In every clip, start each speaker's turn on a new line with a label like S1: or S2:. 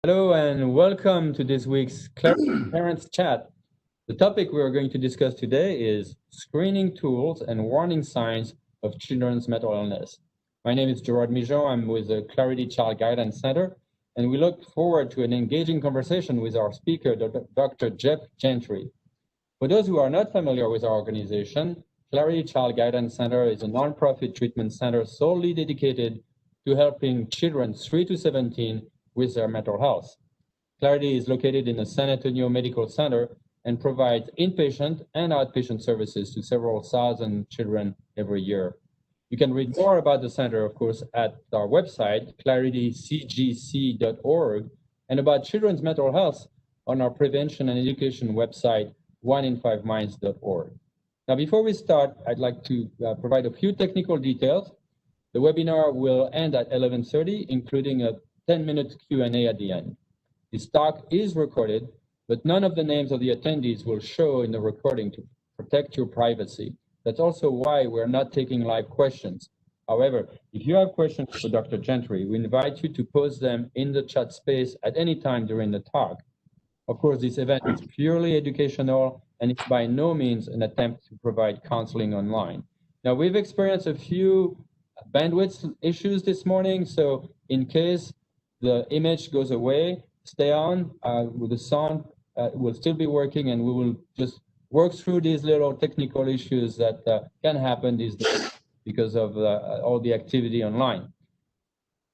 S1: Hello and welcome to this week's Parents Chat. The topic we are going to discuss today is screening tools and warning signs of children's mental illness. My name is Gerard Mijon. I'm with the Clarity Child Guidance Center, and we look forward to an engaging conversation with our speaker, Dr. Geoff Gentry. For those who are not familiar with our organization, Clarity Child Guidance Center is a nonprofit treatment center solely dedicated to helping children 3 to 17 with their mental health. Clarity is located in the San Antonio Medical Center and provides inpatient and outpatient services to several thousand children every year. You can read more about the center, of course, at our website, claritycgc.org, and about children's mental health on our prevention and education website, oneinfiveminds.org. Now, before we start, I'd like to provide a few technical details. The webinar will end at 11:30, including a 10-minute Q&A at the end. This talk is recorded, but none of the names of the attendees will show in the recording to protect your privacy. That's also why we're not taking live questions. However, if you have questions for Dr. Gentry, we invite you to post them in the chat space at any time during the talk. Of course, this event is purely educational, and it's by no means an attempt to provide counseling online. Now, we've experienced a few bandwidth issues this morning, so in case the image goes away, stay on. With the sound will still be working, and we will just work through these little technical issues that can happen these days because of all the activity online.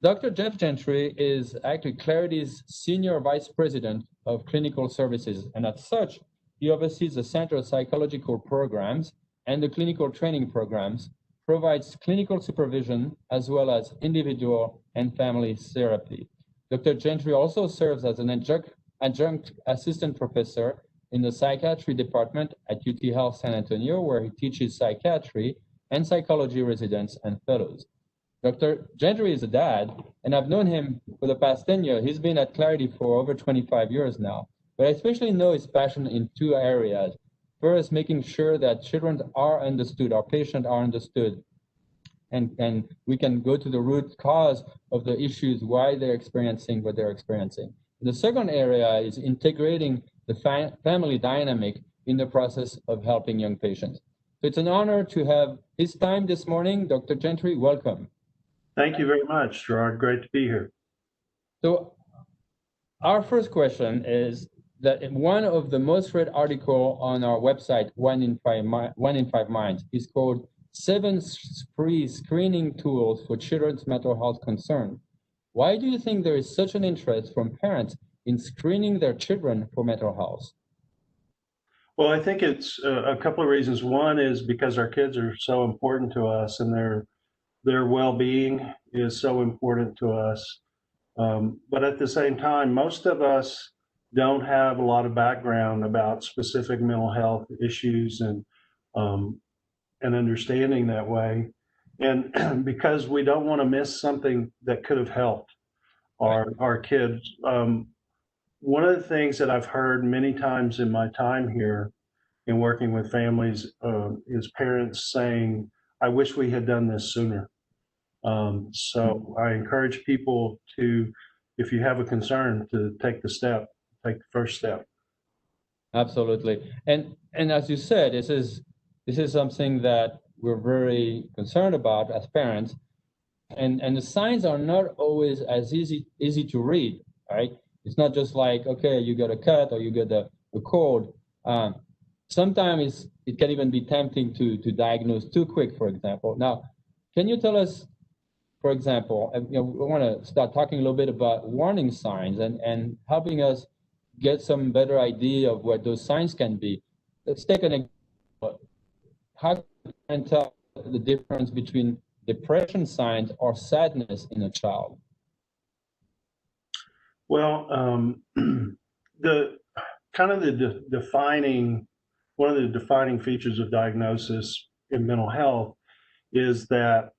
S1: Dr. Geoff Gentry is actually Clarity's Senior Vice President of Clinical Services, and as such, he oversees the Center's psychological programs and the clinical training programs, provides clinical supervision, as well as individual and family therapy. Dr. Gentry also serves as an adjunct assistant professor in the psychiatry department at UT Health San Antonio, where he teaches psychiatry and psychology residents and fellows. Dr. Gentry is a dad, and I've known him for the past 10 years. He's been at Clarity for over 25 years now, but I especially know his passion in two areas. First, making sure that children are understood, our patients are understood, and we can go to the root cause of the issues, why they're experiencing what they're experiencing. The second area is integrating the family dynamic in the process of helping young patients. So it's an honor to have his time this morning. Dr. Gentry, welcome.
S2: Thank you very much, Gerard. Great to be here.
S1: So our first question is that one of the most read article on our website, One in Five Minds, is called 7 Free Screening Tools for Children's Mental Health Concern. Why do you think there is such an interest from parents in screening their children for mental health?
S2: Well, I think it's a couple of reasons. One is because our kids are so important to us, and their well-being is so important to us. But at the same time, most of us don't have a lot of background about specific mental health issues and understanding that way. And because we don't want to miss something that could have helped our kids. One of the things that I've heard many times in my time here in working with families is parents saying, I wish we had done this sooner. So I encourage people to, if you have a concern, to take the first step.
S1: Absolutely. And as you said, this is something that we're very concerned about as parents. And the signs are not always as easy to read, right? It's not just like, okay, you got a cut or you got a cold. Sometimes it can even be tempting to diagnose too quick, for example. Now, can you tell us, for example, we want to start talking a little bit about warning signs and helping us get some better idea of what those signs can be. Let's take an example. How can you tell the difference between depression signs or sadness in a child?
S2: Well, one of the defining features of diagnosis in mental health is that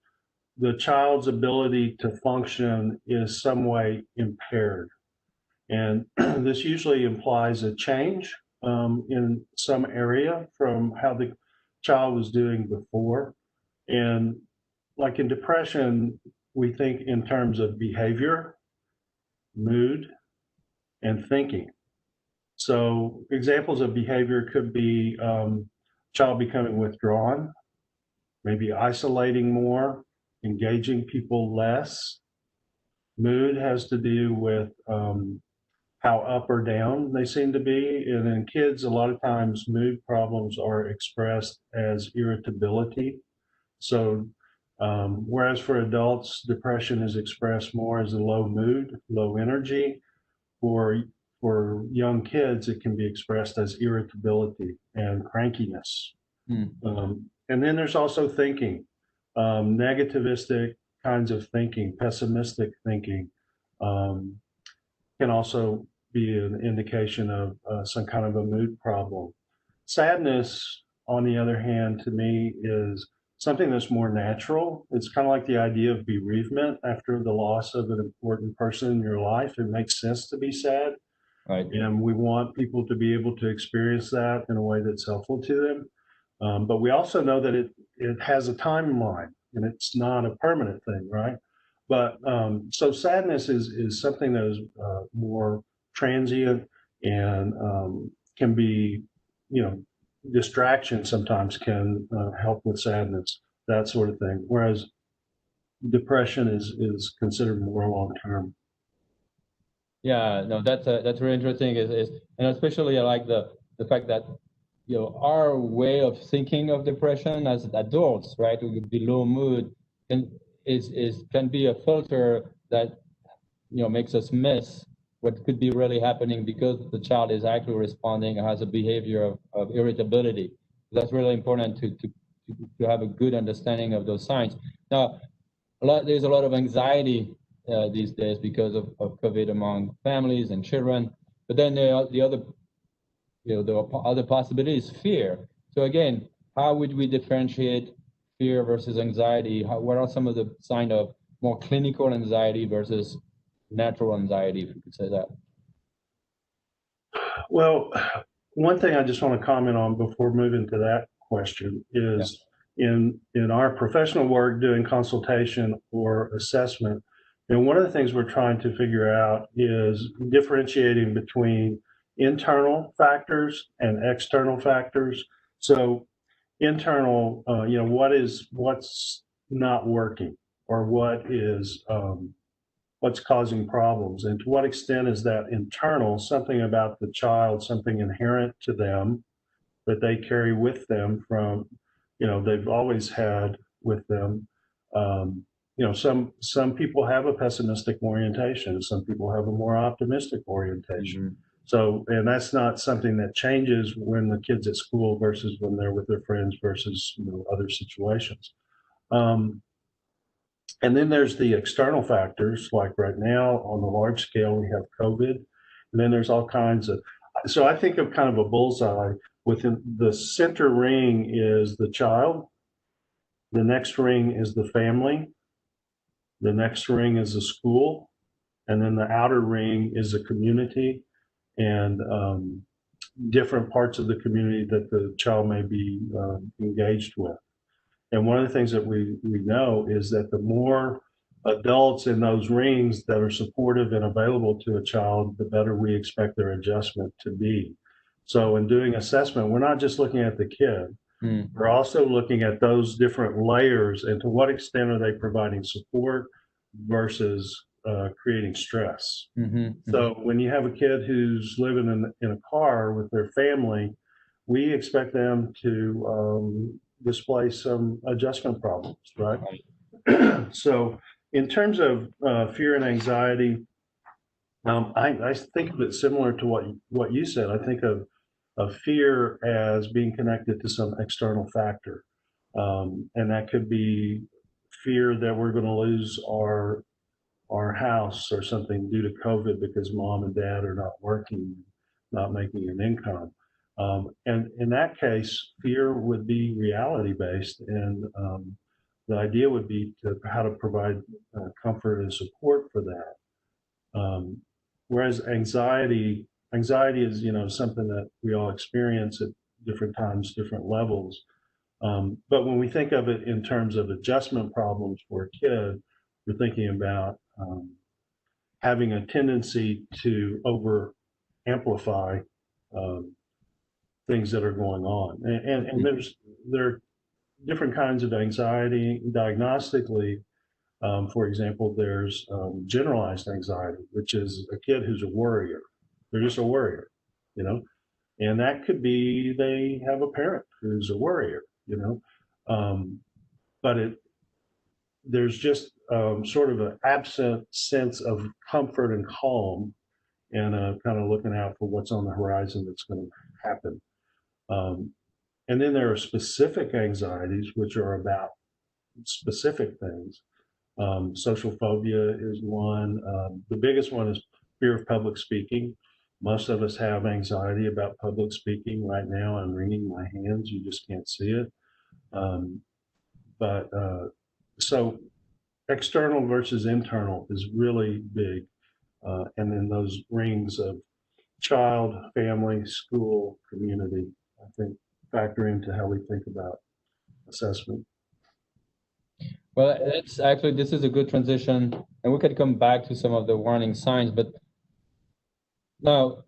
S2: the child's ability to function is some way impaired. And this usually implies a change in some area from how the child was doing before. And like in depression, we think in terms of behavior, mood, and thinking. So examples of behavior could be child becoming withdrawn, maybe isolating more, engaging people less. Mood has to do with how up or down they seem to be. And in kids, a lot of times mood problems are expressed as irritability. So whereas for adults, depression is expressed more as a low mood, low energy. For young kids, it can be expressed as irritability and crankiness. And then there's also thinking, negativistic kinds of thinking, pessimistic thinking can also be an indication of some kind of a mood problem. Sadness, on the other hand, to me is something that's more natural. It's kind of like the idea of bereavement after the loss of an important person in your life. It makes sense to be sad.
S1: Right.
S2: And we want people to be able to experience that in a way that's helpful to them. But we also know that it has a timeline and it's not a permanent thing, right? But so sadness is something that is more transient and can be, distraction sometimes can help with sadness, that sort of thing. Whereas depression is considered more long term.
S1: Yeah, no, that's really interesting. And especially I like the fact that our way of thinking of depression as adults, right, with the low mood, can be a filter that makes us miss what could be really happening because the child is actually responding, has a behavior of irritability. That's really important to have a good understanding of those signs. Now, there's a lot of anxiety these days because of COVID among families and children. But then the other possibility is fear. So again, how would we differentiate fear versus anxiety? What are some of the signs of more clinical anxiety versus natural anxiety, if you could say that?
S2: Well, one thing I just want to comment on before moving to that question is in our professional work doing consultation or assessment, one of the things we're trying to figure out is differentiating between internal factors and external factors. So internal, what's not working or what's causing problems, and to what extent is that internal, something about the child, something inherent to them that they carry with them from, they've always had with them. Some people have a pessimistic orientation, some people have a more optimistic orientation. Mm-hmm. So, and that's not something that changes when the kid's at school versus when they're with their friends versus other situations. And then there's the external factors, like right now on the large scale, we have COVID. And then there's all kinds of, so I think of kind of a bullseye. Within the center ring is the child. The next ring is the family. The next ring is the school. And then the outer ring is the community and different parts of the community that the child may be engaged with. And one of the things that we know is that the more adults in those rings that are supportive and available to a child, the better we expect their adjustment to be. So in doing assessment, we're not just looking at the kid. We're also looking at those different layers and to what extent are they providing support versus creating stress. Mm-hmm. So when you have a kid who's living in a car with their family, we expect them to display some adjustment problems, right? So in terms of fear and anxiety, I think of it similar to what you said. I think of fear as being connected to some external factor. And that could be fear that we're going to lose our house or something due to COVID because mom and dad are not working, not making an income. And in that case, fear would be reality-based, and the idea would be how to provide comfort and support for that. Whereas anxiety is something that we all experience at different times, different levels. But when we think of it in terms of adjustment problems for a kid, we're thinking about having a tendency to over amplify things that are going on. And there are different kinds of anxiety. Diagnostically, for example, there's generalized anxiety, which is a kid who's a worrier. They're just a worrier, you know, and that could be they have a parent who's a worrier, you know, but there's just sort of an absent sense of comfort and calm, and kind of looking out for what's on the horizon that's going to happen. And then there are specific anxieties, which are about specific things. Social phobia is one. The biggest one is fear of public speaking. Most of us have anxiety about public speaking. Right now, I'm wringing my hands. You just can't see it. So external versus internal is really big. And then those rings of child, family, school, community, I think, factor into how we think about assessment.
S1: Well, it's actually, this is a good transition, and we could come back to some of the warning signs, but now,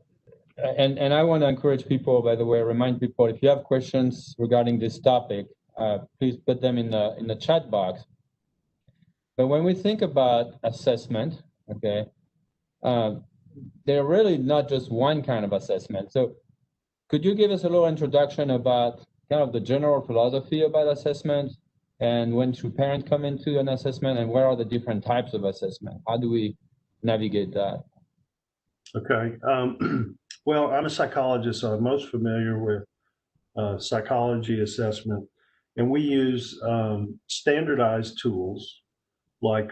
S1: and I want to encourage people, by the way, remind people, if you have questions regarding this topic, please put them in the chat box. But when we think about assessment, okay, they're really not just one kind of assessment. So could you give us a little introduction about kind of the general philosophy about assessment, and when should parents come into an assessment, and where are the different types of assessment? How do we navigate that?
S2: Okay. Well, I'm a psychologist, so I'm most familiar with psychology assessment, and we use standardized tools like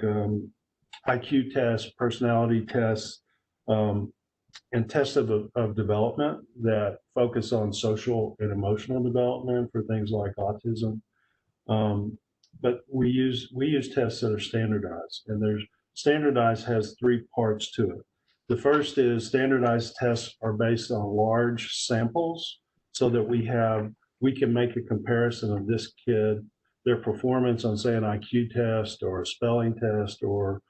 S2: IQ tests, personality tests, and tests of development that focus on social and emotional development for things like autism. But we use tests that are standardized, and standardized has three parts to it. The first is standardized tests are based on large samples, so that we can make a comparison of this kid, their performance on, say, an IQ test or a spelling test or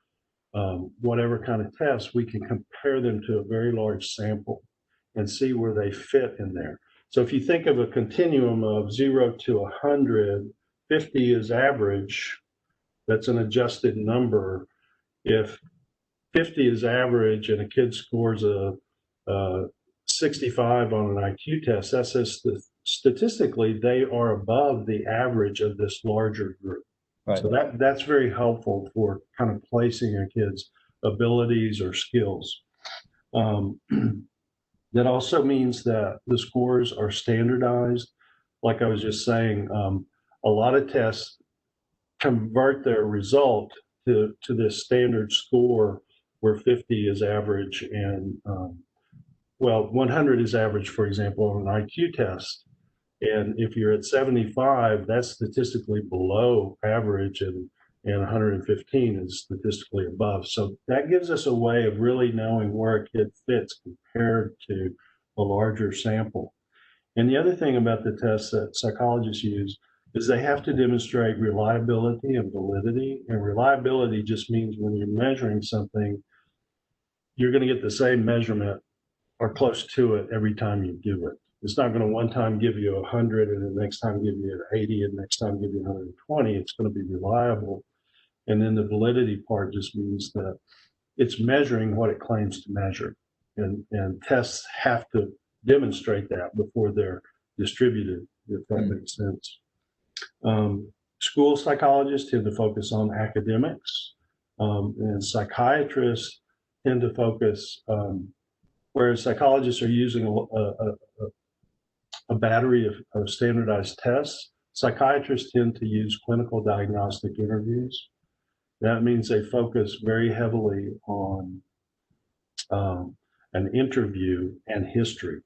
S2: whatever kind of test. We can compare them to a very large sample and see where they fit in there. So if you think of a continuum of 0 to 100, 50 is average. That's an adjusted number. If 50 is average and a kid scores a 65 on an IQ test, that says statistically they are above the average of this larger group. Right. So that's very helpful for kind of placing a kid's abilities or skills. That also means that the scores are standardized. Like I was just saying, a lot of tests convert their result to this standard score where 50 is average and, 100 is average, for example, on an IQ test. And if you're at 75, that's statistically below average, and 115 is statistically above. So that gives us a way of really knowing where a kid fits compared to a larger sample. And the other thing about the tests that psychologists use is they have to demonstrate reliability and validity. And reliability just means when you're measuring something, you're going to get the same measurement or close to it every time you do it. It's not going to one time give you 100 and the next time give you 80 and next time give you 120. It's going to be reliable. And then the validity part just means that it's measuring what it claims to measure. And tests have to demonstrate that before they're distributed, if that makes sense. School psychologists tend to focus on academics, and psychiatrists tend to focus, whereas psychologists are using a battery of standardized tests, psychiatrists tend to use clinical diagnostic interviews. That means they focus very heavily on an interview and history.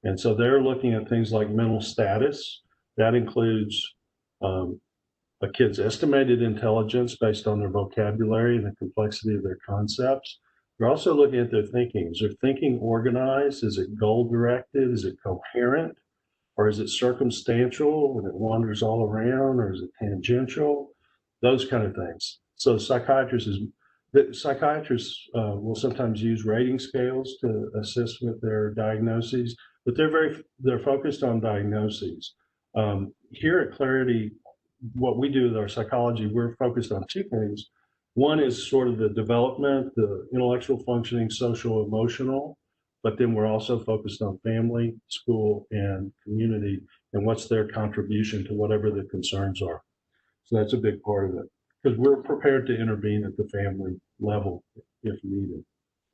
S2: And so they're looking at things like mental status. That includes a kid's estimated intelligence based on their vocabulary and the complexity of their concepts. They're also looking at their thinking. Is their thinking organized? Is it goal-directed? Is it coherent? Or is it circumstantial and it wanders all around? Or is it tangential? Those kind of things. So psychiatrist is The psychiatrists will sometimes use rating scales to assist with their diagnoses, but they're focused on diagnoses. Here at Clarity, what we do with our psychology, we're focused on two things. One is sort of the development, the intellectual functioning, social, emotional, but then we're also focused on family, school, and community, and what's their contribution to whatever the concerns are. So that's a big part of it, because we're prepared to intervene at the family level if needed.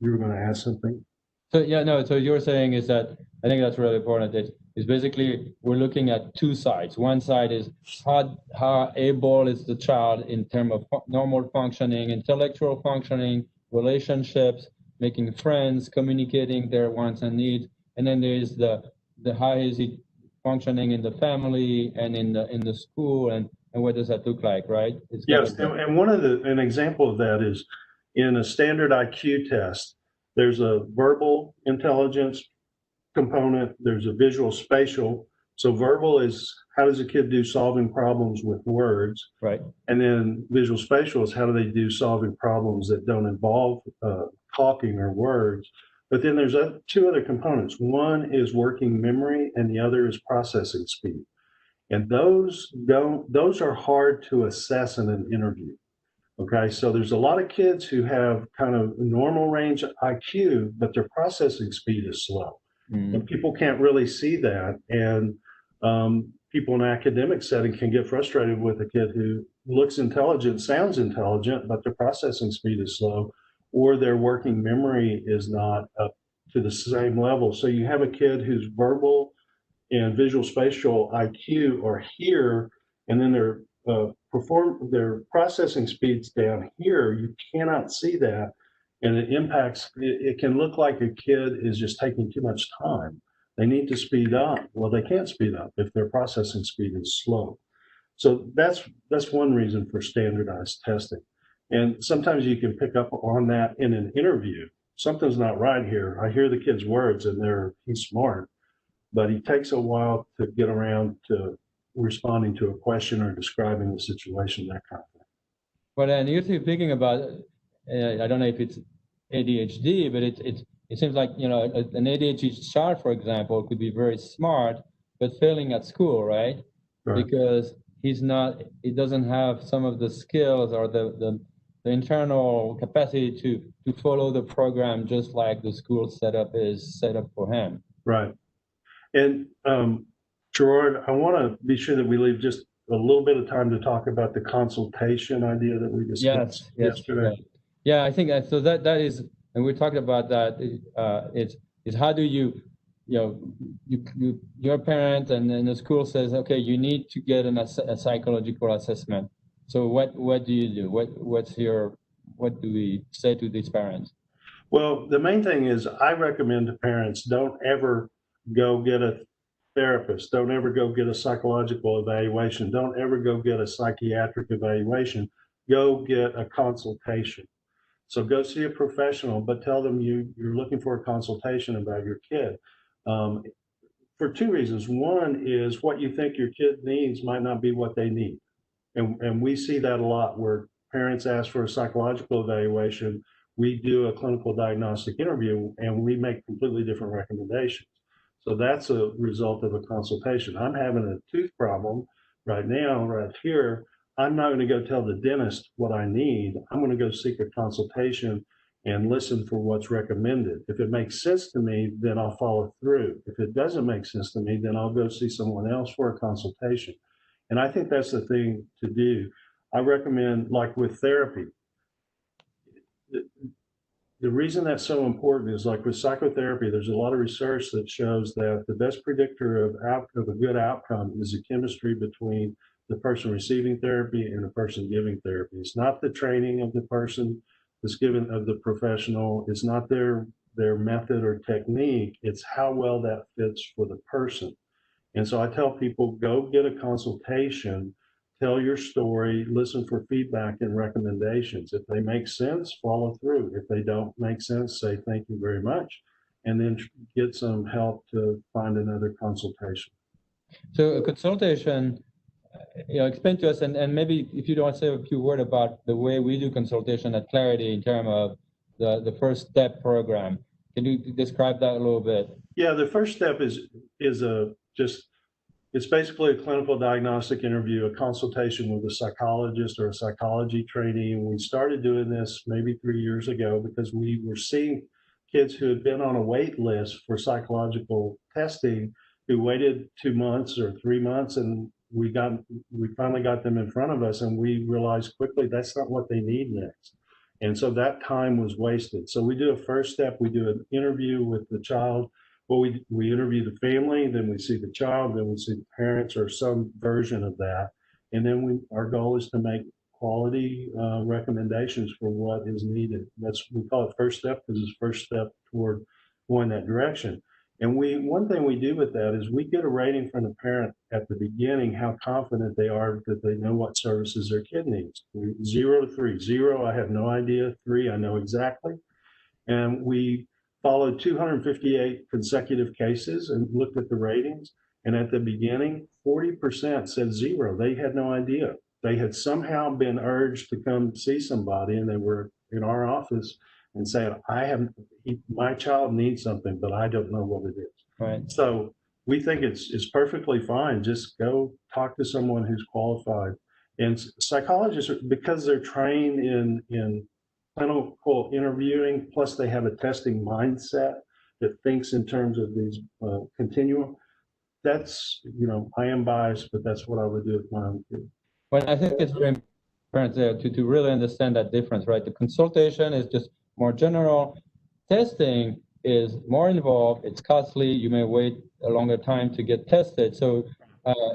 S2: You were going to ask something?
S1: So yeah, no, so you're saying is that, I think that's really important, is basically we're looking at two sides. One side is how able is the child in terms of normal functioning, intellectual functioning, relationships, making friends, communicating their wants and needs. And then there's the how is he functioning in the family and in the school, and what does that look like, right?
S2: Yes, and an example of that is in a standard IQ test, there's a verbal intelligence component, there's a visual spatial. So verbal is how does a kid do solving problems with words?
S1: Right.
S2: And then visual spatial is how do they do solving problems that don't involve talking or words. But then there's two other components. One is working memory and the other is processing speed. And those are hard to assess in an interview. Okay, so there's a lot of kids who have kind of normal range IQ, but their processing speed is slow. And people can't really see that. And people in an academic setting can get frustrated with a kid who looks intelligent, sounds intelligent, but their processing speed is slow, or their working memory is not up to the same level. So you have a kid who's verbal and visual spatial IQ are here, and then their processing speeds down here. You cannot see that, and it impacts. It can look like a kid is just taking too much time. They need to speed up. Well, they can't speed up if their processing speed is slow. So that's one reason for standardized testing. And sometimes you can pick up on that in an interview. Something's not right here. I hear the kid's words and he's smart, but he takes a while to get around to responding to a question or describing the situation, that kind of thing.
S1: Well, and you're thinking about, I don't know if it's ADHD, but it seems like, an ADHD child, for example, could be very smart, but failing at school, right? Because he doesn't have some of the skills or the internal capacity to follow the program just like the school setup is set up for him.
S2: Right. And Gerard, I want to be sure that we leave just a little bit of time to talk about the consultation idea that we discussed yesterday.
S1: Yeah, I think so. That is, and we talked about that. It's how do you're a parent, and then the school says, okay, you need to get a psychological assessment. So what do you do? What do we say to these parents?
S2: Well, the main thing is I recommend to parents, don't ever go get a therapist. Don't ever go get a psychological evaluation. Don't ever go get a psychiatric evaluation. Go get a consultation. So go see a professional, but tell them you're looking for a consultation about your kid. For two reasons. One is what you think your kid needs might not be what they need. And we see that a lot where parents ask for a psychological evaluation. We do a clinical diagnostic interview and we make completely different recommendations. So that's a result of a consultation. I'm having a tooth problem right now, right here. I'm not going to go tell the dentist what I need. I'm going to go seek a consultation and listen for what's recommended. If it makes sense to me, then I'll follow through. If it doesn't make sense to me, then I'll go see someone else for a consultation. And I think that's the thing to do. I recommend, like with therapy, the reason that's so important is like with psychotherapy, there's a lot of research that shows that the best predictor of a good outcome is the chemistry between the person receiving therapy and the person giving therapy. It's not the training of the person that's given, of the professional. It's not their method or technique. It's how well that fits for the person. And so I tell people, go get a consultation, tell your story, listen for feedback and recommendations. If they make sense, follow through. If they don't make sense, say thank you very much, and then get some help to find another consultation.
S1: So a consultation, explain to us, and maybe if you don't want to say a few words about the way we do consultation at Clarity in terms of the first step program. Can you describe that a little bit?
S2: Yeah, the first step is it's basically a clinical diagnostic interview, a consultation with a psychologist or a psychology trainee. And we started doing this maybe 3 years ago because we were seeing kids who had been on a wait list for psychological testing who waited 2 months or 3 months, and we finally got them in front of us, and we realized quickly that's not what they need next. And so that time was wasted. So we do a first step, we do an interview with the child. Well, we interview the family, then we see the child, then we see the parents or some version of that. And then our goal is to make quality recommendations for what is needed. We call it first step because it's first step toward going that direction. And one thing we do with that is we get a rating from the parent at the beginning, how confident they are that they know what services their kid needs. 0 to 3. 0, I have no idea. 3, I know exactly. And we followed 258 consecutive cases and looked at the ratings. And at the beginning, 40% said 0. They had no idea. They had somehow been urged to come see somebody, and they were in our office and saying, my child needs something, but I don't know what it is.
S1: Right.
S2: So we think it's perfectly fine. Just go talk to someone who's qualified. And psychologists, because they're trained in clinical interviewing, plus they have a testing mindset that thinks in terms of these continuum. That's, I am biased, but that's what I would do with my own kid.
S1: Well, I think it's very important to really understand that difference, right? The consultation is just more general. Testing is more involved. It's costly. You may wait a longer time to get tested. So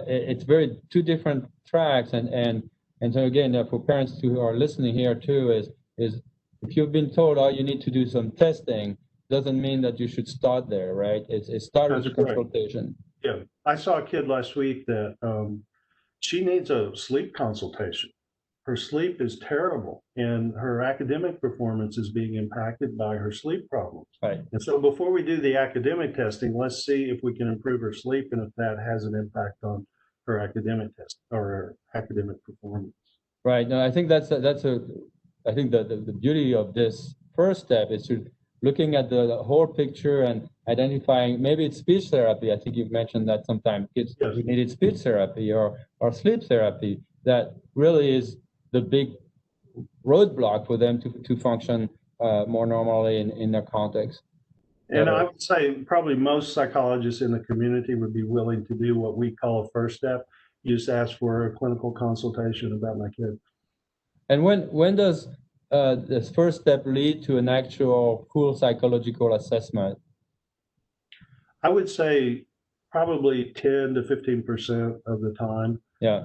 S1: it's very two different tracks. And so again, for parents who are listening here too, is if you've been told, oh, you need to do some testing, doesn't mean that you should start there, right? It's start with the consultation.
S2: Yeah, I saw a kid last week that she needs a sleep consultation. Her sleep is terrible, and her academic performance is being impacted by her sleep problems.
S1: Right.
S2: And so before we do the academic testing, let's see if we can improve her sleep and if that has an impact on her academic test or her academic performance.
S1: Right. No, I think I think the beauty of this first step is to looking at the whole picture and identifying, maybe it's speech therapy. I think you've mentioned that sometimes kids who needed speech therapy or sleep therapy, that really is the big roadblock for them to function more normally in their context.
S2: And I would say probably most psychologists in the community would be willing to do what we call a first step. You just ask for a clinical consultation about my kid.
S1: And when does this first step lead to an actual full psychological assessment?
S2: I would say probably 10 to 15% of the time.
S1: Yeah.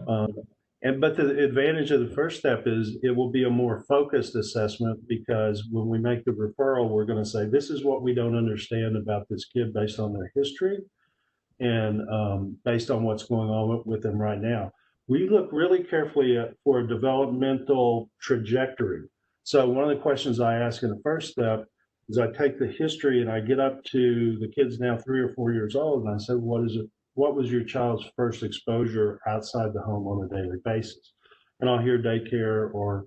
S2: But the advantage of the first step is it will be a more focused assessment, because when we make the referral, we're going to say, this is what we don't understand about this kid based on their history and based on what's going on with them right now. We look really carefully for a developmental trajectory. So one of the questions I ask in the first step is I take the history and I get up to the kids now 3 or 4 years old, and I say, what was your child's first exposure outside the home on a daily basis? And I'll hear daycare or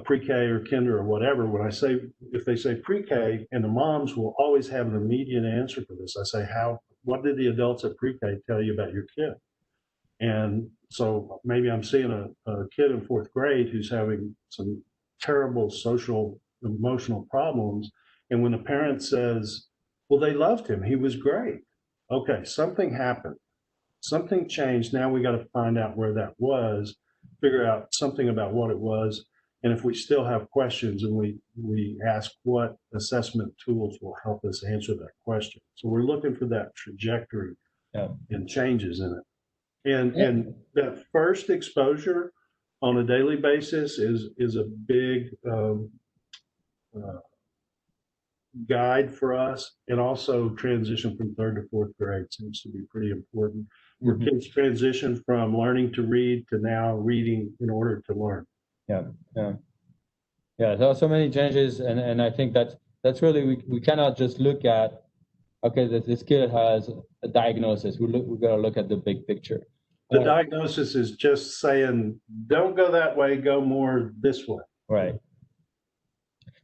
S2: pre-K or kinder or whatever. If they say pre-K, and the moms will always have an immediate answer for this, I say, what did the adults at pre-K tell you about your kid? And so maybe I'm seeing a kid in 4th grade who's having some terrible social, emotional problems. And when the parent says, well, they loved him, he was great. Okay, something happened. Something changed. Now we got to find out where that was, figure out something about what it was. And if we still have questions, and we ask what assessment tools will help us answer that question. So we're looking for that trajectory and changes in it. And that first exposure on a daily basis is a big guide for us, and also transition from 3rd to 4th grade seems to be pretty important. Where kids transition from learning to read to now reading in order to learn.
S1: Yeah. There are so many changes, and I think that's really we cannot just look at, okay, this kid has a diagnosis. We got to look at the big picture.
S2: The diagnosis is just saying, don't go that way, go more this way.
S1: Right.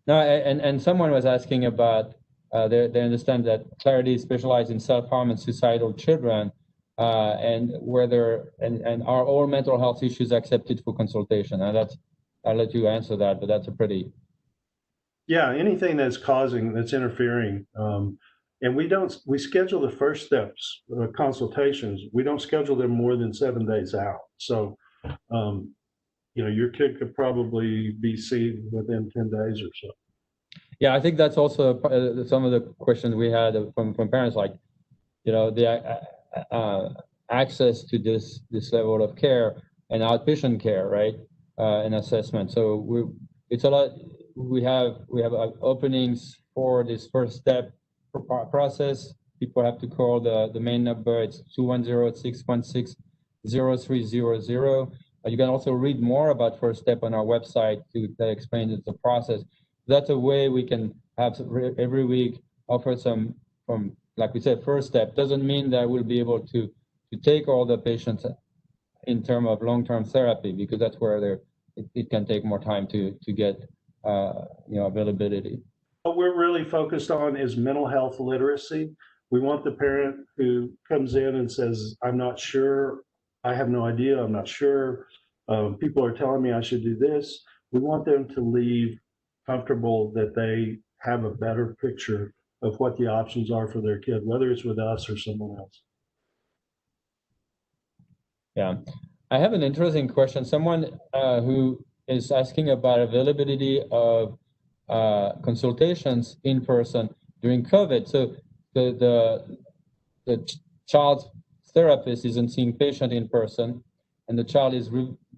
S1: No, and someone was asking about, they understand that Clarity is specialized in self-harm and suicidal children, and whether, and are all mental health issues accepted for consultation? And that's, I'll let you answer that, but that's a pretty...
S2: Yeah, anything that's interfering. And we schedule the first steps, consultations. We don't schedule them more than 7 days out. So, your kid could probably be seen within 10 days or so.
S1: Yeah, I think that's also some of the questions we had from parents, like, the access to this level of care and outpatient care, right, and assessment. So it's a lot. We have openings for this first step process. People have to call the main number. It's 210-616-0300. You can also read more about first step on our website that explains the process. That's a way we can have every week offer some, from, like we said, first step. Doesn't mean that we'll be able to take all the patients in terms of long-term therapy, because that's where it can take more time to get availability.
S2: What we're really focused on is mental health literacy. We want the parent who comes in and says, I'm not sure, I have no idea, I'm not sure, people are telling me I should do this. We want them to leave comfortable that they have a better picture of what the options are for their kid, whether it's with us or someone else.
S1: Yeah, I have an interesting question. Someone who is asking about availability of consultations in person during COVID. So the child's therapist isn't seeing patient in person, and the child is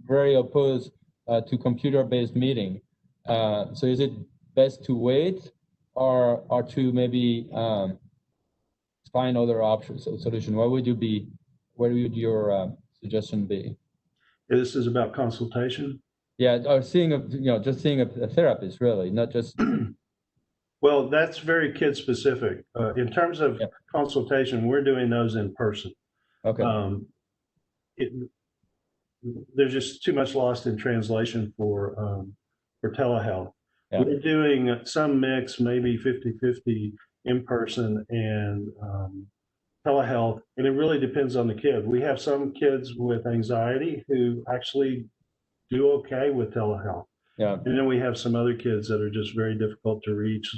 S1: very opposed to computer-based meeting. So is it best to wait or to maybe find other options or solution? What would your suggestion be?
S2: This is about consultation.
S1: Yeah, or seeing just seeing a therapist, really, not just.
S2: Well, that's very kid specific. In terms of consultation, we're doing those in person.
S1: Okay.
S2: There's just too much lost in translation for telehealth. Yeah. We're doing some mix, maybe 50-50 in person and telehealth, and it really depends on the kid. We have some kids with anxiety who actually do okay with telehealth. Yeah. And then we have some other kids that are just very difficult to reach.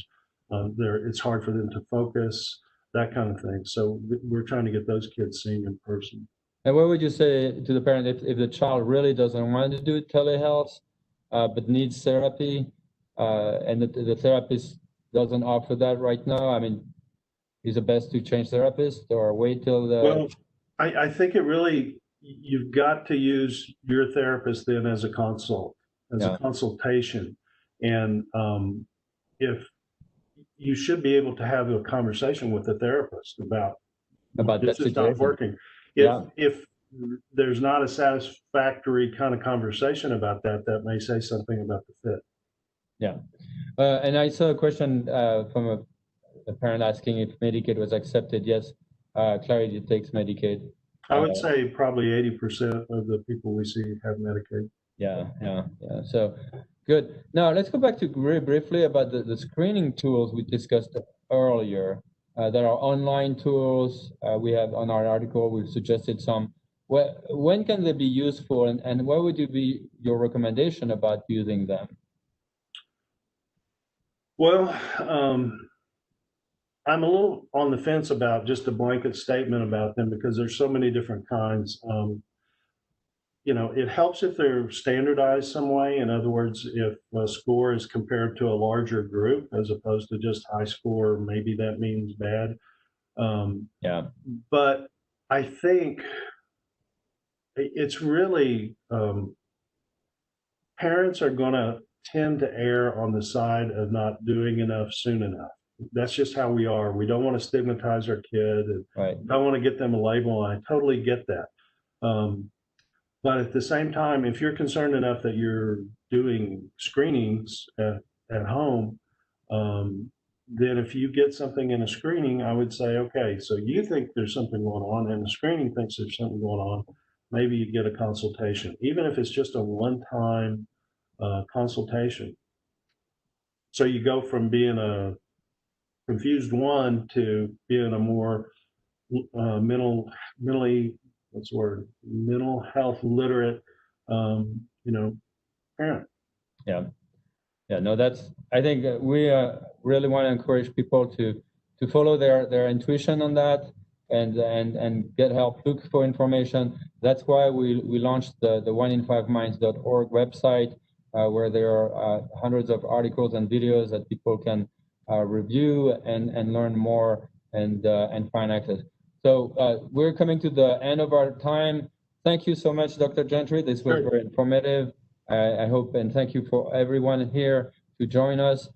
S2: It's hard for them to focus, that kind of thing. So we're trying to get those kids seen in person.
S1: And what would you say to the parent if the child really doesn't want to do telehealth, but needs therapy, and the therapist doesn't offer that right now? I mean, is it best to change therapist or wait till the...
S2: Well, I think you've got to use your therapist then as a consult, as a consultation. And if you should be able to have a conversation with the therapist about this is not working. If there's not a satisfactory kind of conversation about that, that may say something about the fit.
S1: Yeah. And I saw a question from a parent asking if Medicaid was accepted. Yes, Clarity takes Medicaid.
S2: I would say probably 80% of the people we see have Medicaid.
S1: Yeah. So good. Now let's go back to very briefly about the screening tools we discussed earlier. There are online tools. We have on our article, we've suggested some. When can they be useful, and what would be your recommendation about using them?
S2: Well, I'm a little on the fence about just a blanket statement about them because there's so many different kinds. It helps if they're standardized some way. In other words, if a score is compared to a larger group as opposed to just high score, maybe that means bad. But I think it's really, parents are going to tend to err on the side of not doing enough soon enough. That's just how we are. We don't want to stigmatize our kid and don't want to get them a label. I totally get that. But at the same time, if you're concerned enough that you're doing screenings at home, then if you get something in a screening, I would say, okay, so you think there's something going on and the screening thinks there's something going on, maybe you get a consultation, even if it's just a one-time consultation. So you go from being a confused one to being a more mentally, what's the word, mental health literate, parent.
S1: Yeah. Yeah, no, I think we really want to encourage people to follow their intuition on that and get help, look for information. That's why we launched the 1in5minds.org website, where there are hundreds of articles and videos that people can review and learn more and find access. So we're coming to the end of our time. Thank you so much, Dr. Gentry. This was very informative. I hope, and thank you for everyone here to join us.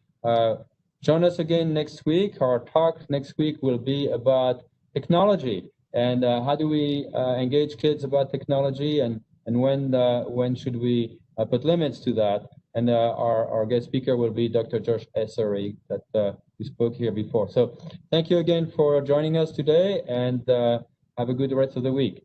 S1: Join us again next week. Our talk next week will be about technology and how do we engage kids about technology, and when should we put limits to that. And our guest speaker will be Dr. Josh Essery that we spoke here before. So thank you again for joining us today, and have a good rest of the week.